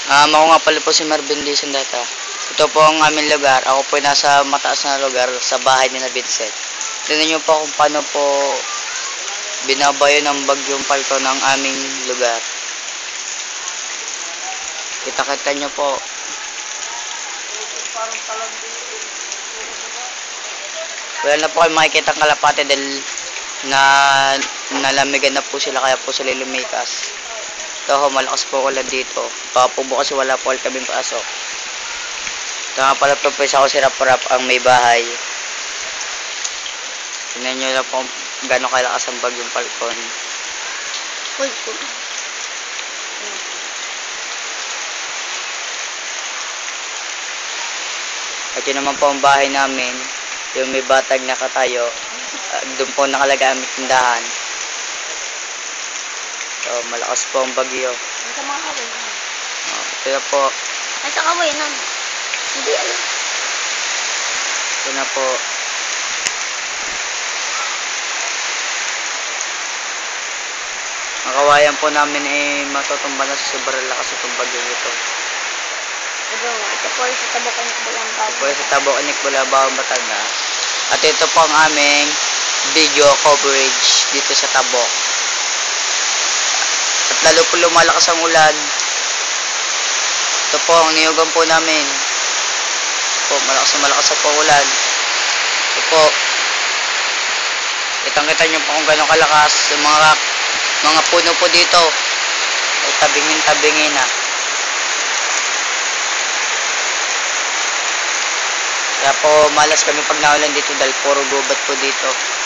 Ako nga pala po si Marvin Dizon Data. Ito po ang aming lugar. Ako po nasa mataas na lugar sa bahay ni na Vincent. Tignan nyo po kung paano po binabayo ng bagyong Falcon ng aming lugar. Kita-kita nyo po. Wala na po kayo makikita ang kalapate dahil nalamigan na po sila, kaya po sila lumikas. Ito ho, malakas po ulan dito. Baka po bukas wala po kaming pasok. Ito nga pala po isa ko si Rap ang may bahay. Tingnan nyo lang po gano'ng kalakas ang bagyong Falcon. Uy, At yun naman po ang bahay namin. Yung may batag na katayo. Doon po nakalagay ang tindahan. So, malakas po ang bagyo. ay sa mga kaway nan. Ito na po. Ay sa kaway nan. Hindi alam. Ito na po. Ang kawayan po namin ay matutumba na sa sobrang lakas itong bagyo nito. Ito po ay sa Tabokan ng Bulambao. Ito po ay sa Tabokan ng Bulambao, Batangas. At ito po ang aming video coverage dito sa Tabok. At lalo po lumalakas ang ulan. Ito po ang niyugan po namin. Ito po, malakas po ulan. Ito po. Kitang-kita nyo po kung gano'ng kalakas. Yung mga puno po dito. Ay tabingin na. Kaya po malas kami pag naulan dito dahil puro gubat po dito.